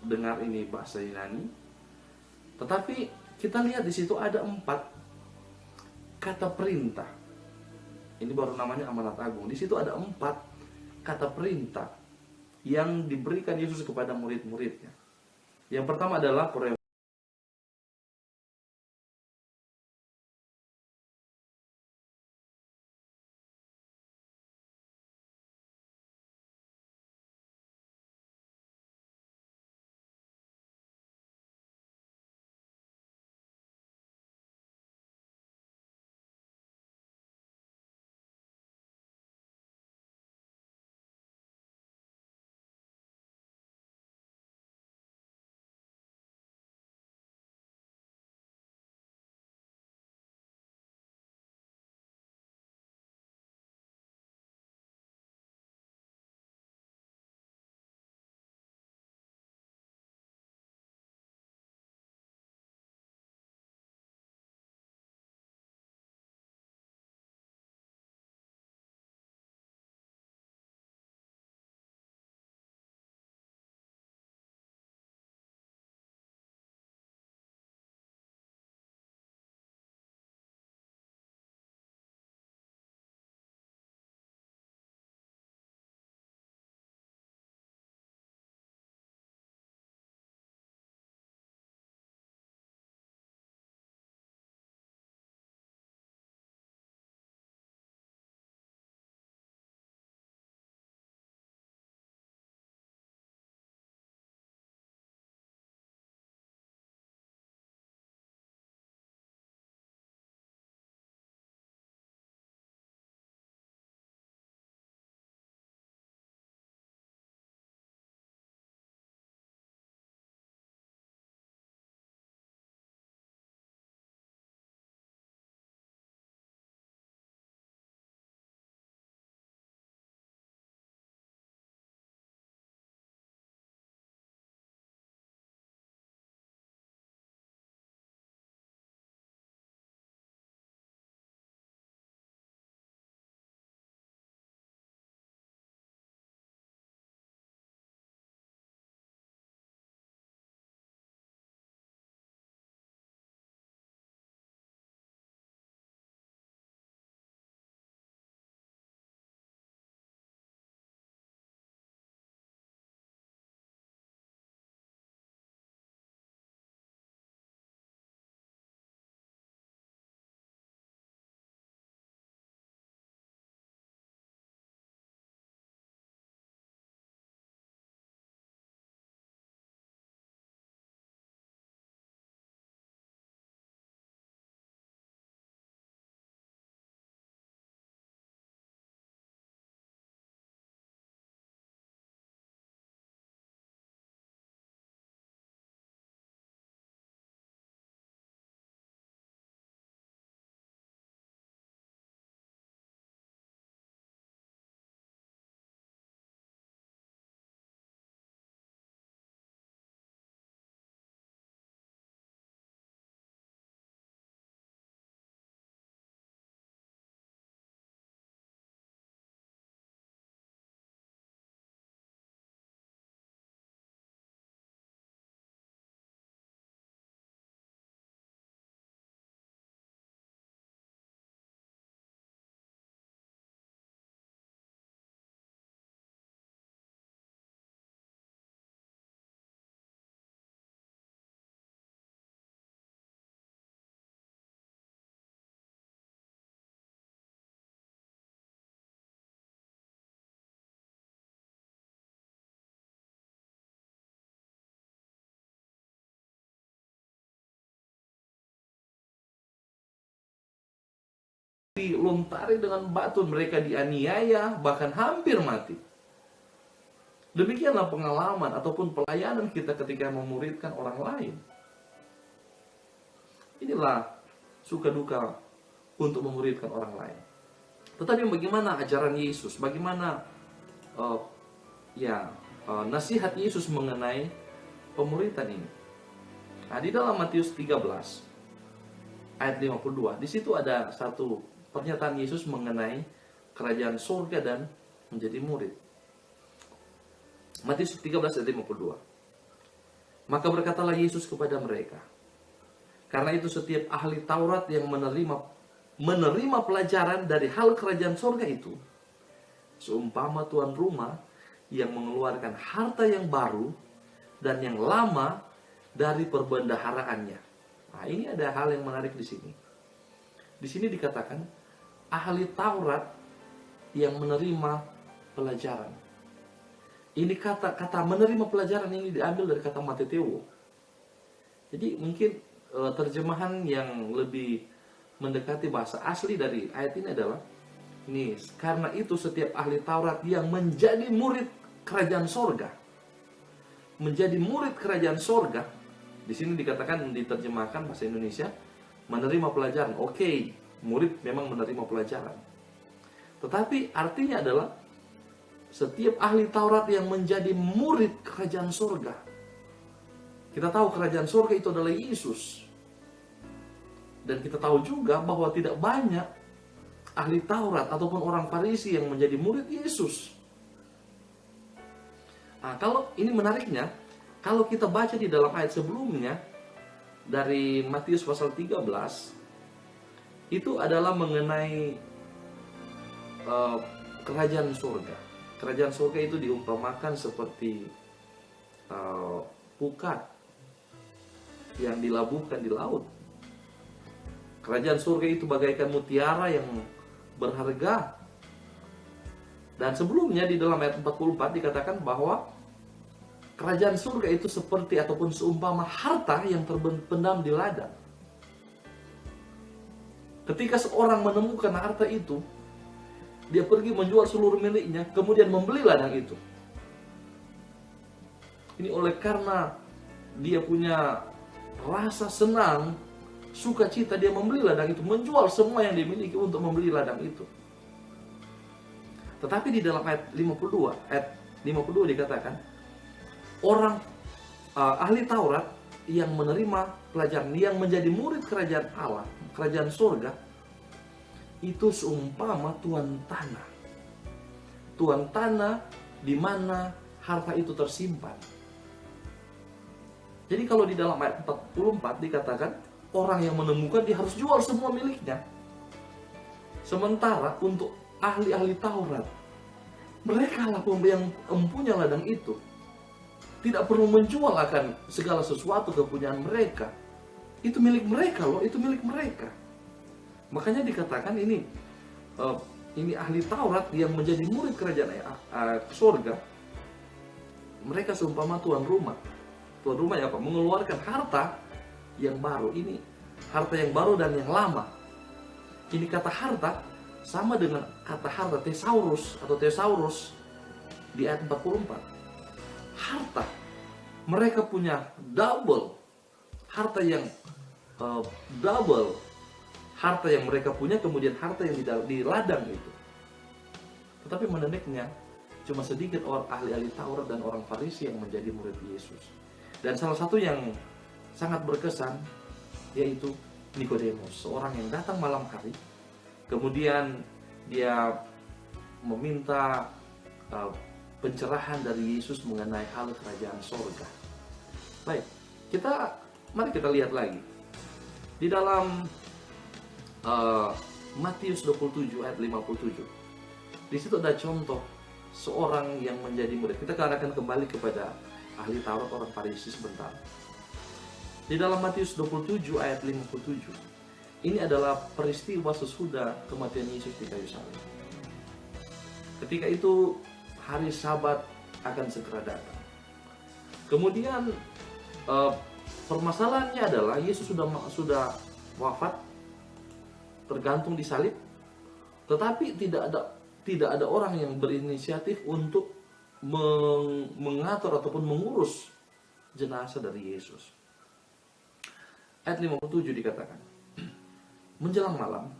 dengar ini bahasa Yunani, tetapi kita lihat di situ ada 4 kata perintah. Ini baru namanya amanat agung. Di situ ada 4 kata perintah yang diberikan Yesus kepada murid-muridnya. Yang pertama adalah dilontari dengan batu, mereka dianiaya, bahkan hampir mati. Demikianlah pengalaman ataupun pelayanan kita ketika memuridkan orang lain. Inilah suka duka untuk memuridkan orang lain. Tetapi bagaimana ajaran Yesus? Bagaimana nasihat Yesus mengenai pemuridan ini? Nah, di dalam Matius 13 ayat 52, di situ ada satu pernyataan Yesus mengenai kerajaan surga dan menjadi murid. Matius 13 ayat 52. Maka berkatalah Yesus kepada mereka, karena itu setiap ahli Taurat yang menerima pelajaran dari hal kerajaan surga itu, seumpama tuan rumah yang mengeluarkan harta yang baru dan yang lama dari perbendaharaannya. Nah, ini ada hal yang menarik di sini. Di sini dikatakan ahli Taurat yang menerima pelajaran. Ini kata menerima pelajaran ini diambil dari kata mateteo. Jadi mungkin terjemahan yang lebih mendekati bahasa asli dari ayat ini adalah ini, karena itu setiap ahli Taurat yang menjadi murid kerajaan sorga. Menjadi murid kerajaan sorga, di sini dikatakan, diterjemahkan bahasa Indonesia, menerima pelajaran. Oke, murid memang menerima pelajaran. Tetapi artinya adalah setiap ahli Taurat yang menjadi murid kerajaan sorga. Kita tahu kerajaan sorga itu adalah Yesus. Dan kita tahu juga bahwa tidak banyak ahli Taurat ataupun orang Farisi yang menjadi murid Yesus. Nah, kalau ini menariknya, kalau kita baca di dalam ayat sebelumnya, dari Matius pasal 13, itu adalah mengenai kerajaan surga. Kerajaan surga itu diumpamakan seperti pukat yang dilabuhkan di laut. Kerajaan surga itu bagaikan mutiara yang berharga. Dan sebelumnya di dalam ayat 44 dikatakan bahwa kerajaan surga itu seperti ataupun seumpama harta yang terpendam di ladang. Ketika seorang menemukan harta itu, dia pergi menjual seluruh miliknya, kemudian membeli ladang itu. Ini oleh karena dia punya rasa senang, sukacita, dia membeli ladang itu, menjual semua yang dimiliki untuk membeli ladang itu. Tetapi di dalam ayat 52 dikatakan, orang ahli Taurat yang menerima pelajaran, yang menjadi murid kerajaan Allah, kerajaan surga, itu seumpama tuan tanah. Tuan tanah di mana harta itu tersimpan. Jadi kalau di dalam ayat 44 dikatakan, orang yang menemukan dia harus jual semua miliknya. Sementara untuk ahli-ahli Taurat, mereka lah yang mempunyai ladang itu. Tidak perlu menjual akan segala sesuatu kepunyaan mereka. Itu milik mereka loh, itu milik mereka. Makanya dikatakan ini ahli Taurat yang menjadi murid kerajaan surga. Mereka seumpama tuan rumah. Tuan rumah apa? Mengeluarkan harta yang baru. Ini harta yang baru dan yang lama. Ini kata harta sama dengan kata harta thesaurus atau thesaurus di ayat 44. Harta. Mereka punya double. Harta yang double. Harta yang mereka punya, kemudian harta yang di ladang itu. Tetapi menariknya, cuma sedikit orang ahli-ahli Taurat dan orang Farisi yang menjadi murid Yesus. Dan salah satu yang sangat berkesan, yaitu Nikodemus, seorang yang datang malam hari. Kemudian dia meminta pencerahan dari Yesus mengenai hal kerajaan surga. Baik, mari kita lihat lagi. Di dalam Matius 27 ayat 57. Di situ ada contoh seorang yang menjadi murid. Kita akan kembali kepada ahli Taurat, orang Farisi sebentar. Di dalam Matius 27 ayat 57. Ini adalah peristiwa sesudah kematian Yesus di kayu salib. Ketika itu hari Sabat akan segera datang. Kemudian permasalahannya adalah Yesus sudah wafat, tergantung di salib, tetapi tidak ada orang yang berinisiatif untuk mengatur ataupun mengurus jenazah dari Yesus. Ayat 57 dikatakan, menjelang malam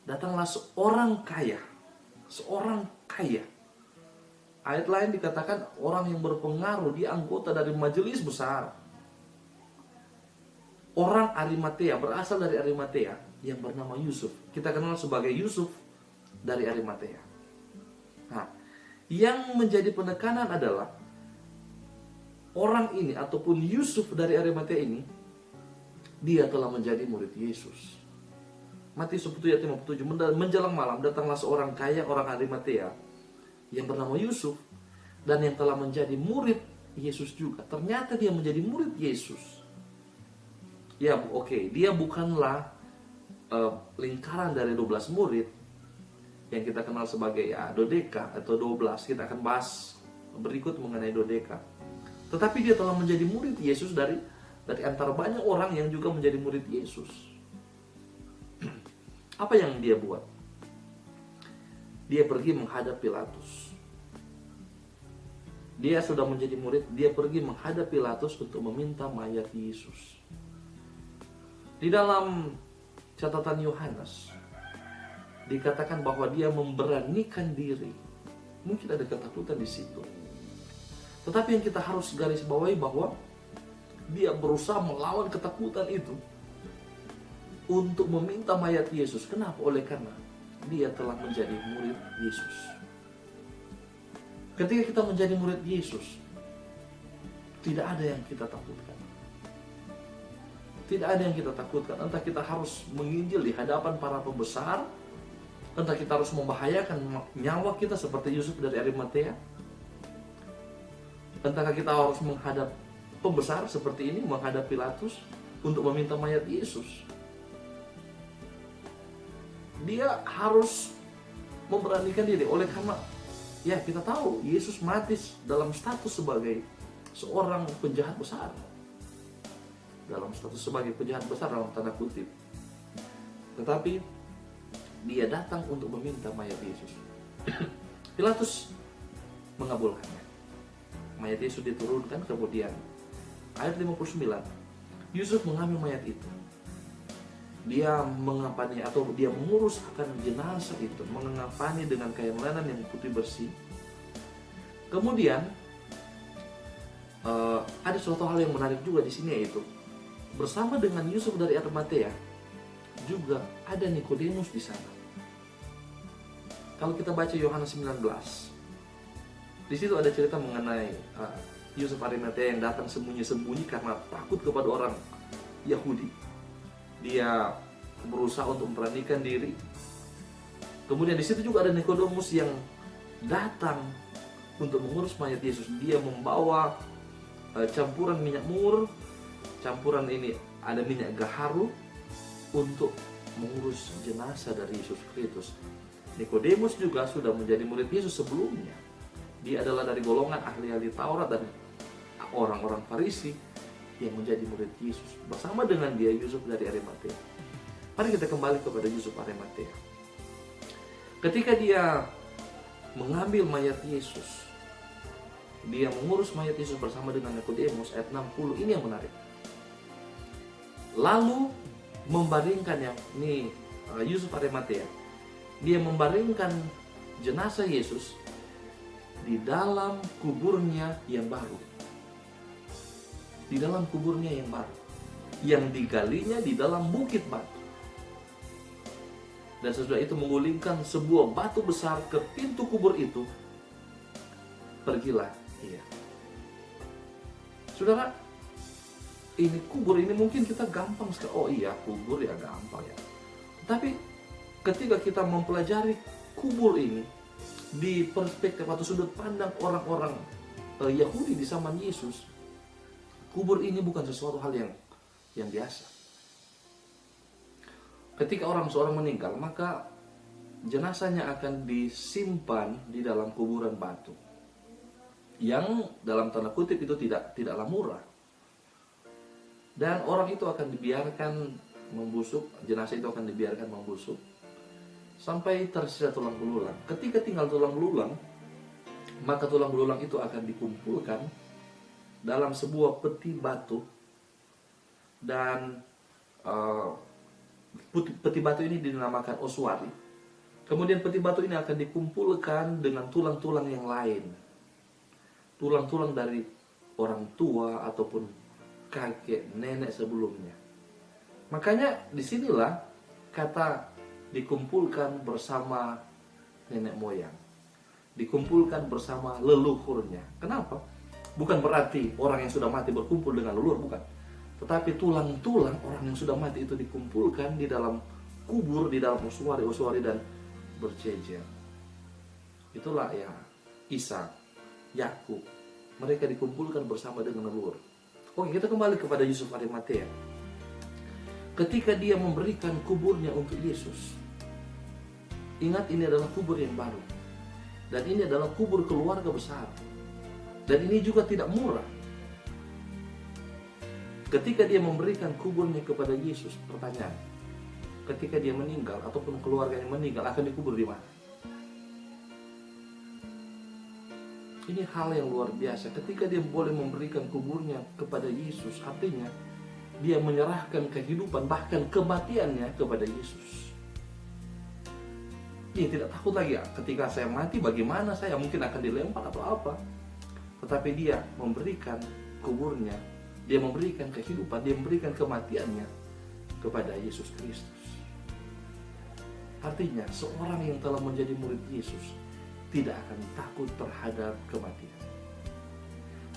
datanglah seorang kaya. Ayat lain dikatakan orang yang berpengaruh, dia anggota dari majelis besar. Orang Arimatea, berasal dari Arimatea, yang bernama Yusuf. Kita kenal sebagai Yusuf dari Arimatea. Nah, yang menjadi penekanan adalah orang ini ataupun Yusuf dari Arimatea ini, dia telah menjadi murid Yesus. Matius 10 ayat 57, menjelang malam datanglah seorang kaya orang Arimatea yang bernama Yusuf, dan yang telah menjadi murid Yesus juga. Ternyata dia menjadi murid Yesus. Ya oke, dia bukanlah lingkaran dari 12 murid yang kita kenal sebagai Dodeka atau 12. Kita akan bahas berikut mengenai Dodeka. Tetapi dia telah menjadi murid Yesus dari antara banyak orang yang juga menjadi murid Yesus. Apa yang dia buat? Dia pergi menghadap Pilatus. Dia sudah menjadi murid, dia pergi menghadap Pilatus untuk meminta mayat Yesus. Di dalam catatan Yohanes dikatakan bahwa dia memberanikan diri. Mungkin ada ketakutan di situ. Tetapi yang kita harus garis bawahi bahwa dia berusaha melawan ketakutan itu untuk meminta mayat Yesus. Kenapa? Oleh karena dia telah menjadi murid Yesus. Ketika kita menjadi murid Yesus, tidak ada yang kita takutkan. Tidak ada yang kita takutkan. Entah kita harus menginjil di hadapan para pembesar, entah kita harus membahayakan nyawa kita seperti Yusuf dari Arimatea, entah kita harus menghadap pembesar seperti ini, menghadap Pilatus untuk meminta mayat Yesus. Dia harus memberanikan diri. Oleh karena ya kita tahu Yesus mati dalam status sebagai seorang penjahat besar. Dalam status sebagai penjahat besar dalam tanda kutip. Tetapi dia datang untuk meminta mayat Yesus. Pilatus mengabulkannya. Mayat Yesus diturunkan, kemudian ayat 59, Yusuf mengambil mayat itu. Dia mengapani atau dia mengurus akan jenazah itu, mengapani dengan kain lenan yang putih bersih. Kemudian ada suatu hal yang menarik juga di sini, yaitu bersama dengan Yusuf dari Arimatea juga ada Nikodemus di sana. Kalau kita baca Yohanes 19, di situ ada cerita mengenai Yusuf Arimatea yang datang sembunyi-sembunyi karena takut kepada orang Yahudi. Dia berusaha untuk memberanikan diri. Kemudian di situ juga ada Nikodemus yang datang untuk mengurus mayat Yesus. Dia membawa campuran minyak mur, campuran ini ada minyak gaharu untuk mengurus jenazah dari Yesus Kristus. Nikodemus juga sudah menjadi murid Yesus sebelumnya. Dia adalah dari golongan ahli-ahli Taurat dan orang-orang Farisi yang menjadi murid Yesus. Bersama dengan dia Yusuf dari Arimatea. Mari kita kembali kepada Yusuf Arimatea. Ketika dia mengambil mayat Yesus, dia mengurus mayat Yesus bersama dengan Nikodemus, ayat 60, ini yang menarik. Lalu membaringkannya, ini Yusuf Arimatea, dia membaringkan jenazah Yesus di dalam kuburnya yang baru. Di dalam kuburnya yang baru, yang digalinya di dalam bukit batu. Dan sesudah itu menggulingkan sebuah batu besar ke pintu kubur itu. Pergilah ia. Saudara, ini kubur ini mungkin kita gampang sekali. Oh iya, kubur ya gampang ya. Tapi ketika kita mempelajari kubur ini di perspektif atau sudut pandang orang-orang Yahudi di zaman Yesus, kubur ini bukan sesuatu hal yang biasa. Ketika seorang meninggal, maka jenazahnya akan disimpan di dalam kuburan batu, yang dalam tanda kutip itu tidaklah murah. Dan orang itu akan dibiarkan membusuk, jenazah itu akan dibiarkan membusuk sampai tersisa tulang belulang. Ketika tinggal tulang belulang, maka tulang belulang itu akan dikumpulkan dalam sebuah peti batu, dan peti batu ini dinamakan oswari. Kemudian peti batu ini akan dikumpulkan dengan tulang-tulang yang lain, tulang-tulang dari orang tua ataupun kakek nenek sebelumnya. Makanya disinilah kata dikumpulkan bersama nenek moyang, dikumpulkan bersama leluhurnya. Kenapa? Bukan berarti orang yang sudah mati berkumpul dengan leluhur, bukan. Tetapi tulang-tulang orang yang sudah mati itu dikumpulkan di dalam kubur, di dalam usuari dan berjejer. Itulah ya Ishak, Yakub, mereka dikumpulkan bersama dengan leluhur. Oke, kita kembali kepada Yusuf Arimatea. Ketika dia memberikan kuburnya untuk Yesus, ingat ini adalah kubur yang baru, dan ini adalah kubur keluarga besar, dan ini juga tidak murah. Ketika dia memberikan kuburnya kepada Yesus, pertanyaan, ketika dia meninggal ataupun keluarganya meninggal, akan dikubur di mana? Ini hal yang luar biasa. Ketika dia boleh memberikan kuburnya kepada Yesus, artinya dia menyerahkan kehidupan, bahkan kematiannya kepada Yesus. Dia tidak takut lagi, ketika saya mati bagaimana, saya mungkin akan dilempar atau apa. Tetapi dia memberikan kuburnya, dia memberikan kehidupan, dia memberikan kematiannya kepada Yesus Kristus. Artinya seorang yang telah menjadi murid Yesus tidak akan takut terhadap kematian,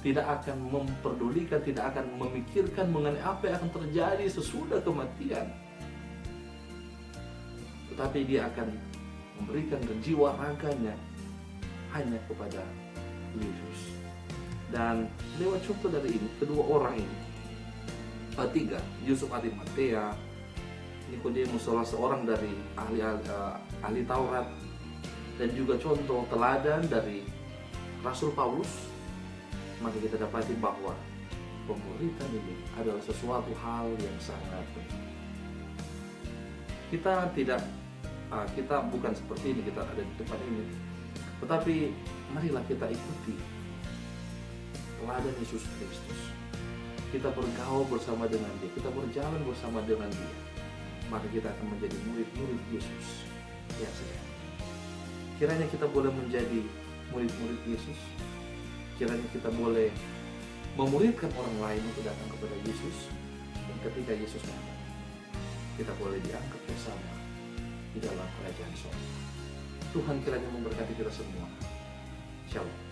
tidak akan memperdulikan, tidak akan memikirkan mengenai apa yang akan terjadi sesudah kematian. Tetapi dia akan memberikan jiwa raganya hanya kepada Yesus. Dan lewat contoh dari ini, kedua orang ini, tiga, Yusuf Arimatea, Nikodemus, salah seorang dari ahli Taurat, dan juga contoh teladan dari Rasul Paulus, maka kita dapati bahwa pemuridan ini adalah sesuatu hal yang sangat penting. Kita bukan seperti ini, kita ada di tempat ini, tetapi marilah kita ikuti teladan Yesus Kristus. Kita bergaul bersama dengan Dia, kita berjalan bersama dengan Dia, maka kita akan menjadi murid-murid Yesus yang setia. Kiranya kita boleh menjadi murid-murid Yesus. Kiranya kita boleh memuridkan orang lain untuk datang kepada Yesus. Dan ketika Yesus datang, kita boleh diangkat bersama di dalam kerajaan surga. Tuhan kiranya memberkati kita semua. Shalom.